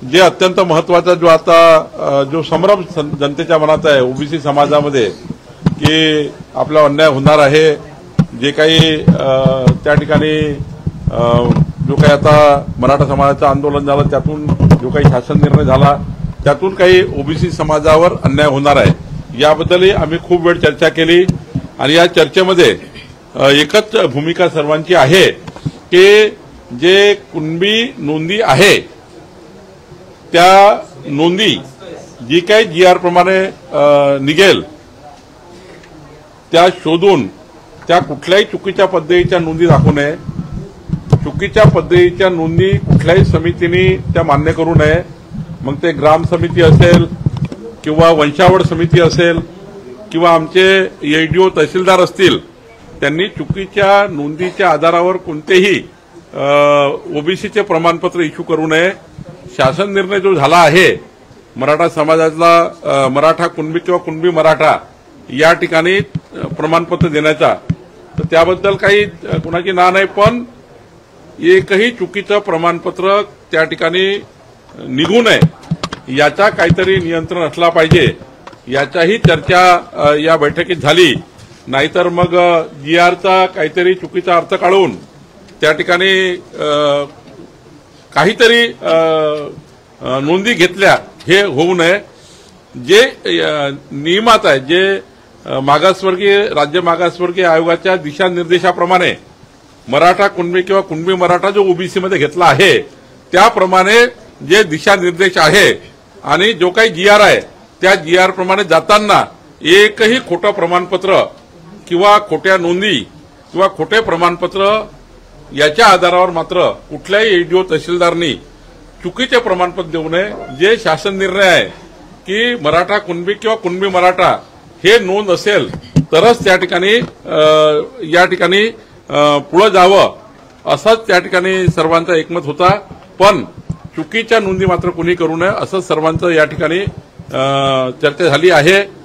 जे अत्यंत महत्वाचा जो आता जो संभ्रम जनतेच्या मनात आहे ओबीसी समाजामध्ये की आपला अन्याय होणार आहे, जे काही त्या ठिकाणी जो काही आता मराठा समाजाचं आंदोलन झालं त्यातून जो काही शासन निर्णय झाला त्यातून काही ओबीसी समाजावर अन्याय होणार आहे, याबद्दलही आम्ही खूप वेळ चर्चा केली। आणि या चर्चेमध्ये एकच भूमिका सर्वांची आहे की जे कुणबी नोंदी आहे त्या नोंदी जी काही जीआर प्रमाणे निघेल त्या शोधून त्या कुठल्याही चुकीच्या पद्धतीच्या नोंदी दाखवू नये, चुकीच्या पद्धतीच्या नोंदी कुठल्याही समितीने त्या मान्य करू नये। मग ते ग्राम समिती असेल किंवा वंशावळ समिती असेल किंवा आमचे एडीओ तहसीलदार असतील, त्यांनी चुकीच्या नोंदीच्या आधारावर कोणतेही ओबीसीचे प्रमाणपत्र इश्यू करू नये। शासन निर्णय जो झाला आहे मराठा समाजाला मराठा कुणबी किंवा कुणबी मराठा या ठिकाणी प्रमाणपत्र देण्याचा, तर त्याबद्दल काही कुणाची ना नाही, पण एकही चुकीचं प्रमाणपत्र त्या ठिकाणी निघू नये याचा काहीतरी नियंत्रण असला पाहिजे, याचाही चर्चा या बैठकीत झाली। नाहीतर मग जीआरचा काहीतरी चुकीचा अर्थ काढून त्या ठिकाणी काहीतरी नोंदी घेतल्या हे होऊ नये। जे नियमात आहे, जे मागासवर्गीय राज्य मागासवर्गीय आयोगाच्या दिशानिर्देशाप्रमाणे मराठा कुणबी किंवा कुणबी मराठा जो ओबीसी मध्ये घेतला आहे त्याप्रमाणे जे दिशानिर्देश आहे आणि जो काही जीआर आहे त्या जीआर प्रमाणे जाताना एकही खोटं प्रमाणपत्र किंवा खोट्या नोंदी किंवा खोटे प्रमाणपत्र याच्या आधारावर मात्र कुठल्याही एडीओ तहसीलदारनी चुकीचे प्रमाणपत्र देऊ नये। जे शासन निर्णय आहे की मराठा कुणबी किंवा कुणबी मराठा हे नोंद असेल तरच त्या ठिकाणी या ठिकाणी पुढे जावं असाच त्या ठिकाणी सर्वांचा एकमत होता, पण चुकीच्या नोंदी मात्र कोणी करू नये असं सर्वांचं या ठिकाणी चर्चा झाली आहे।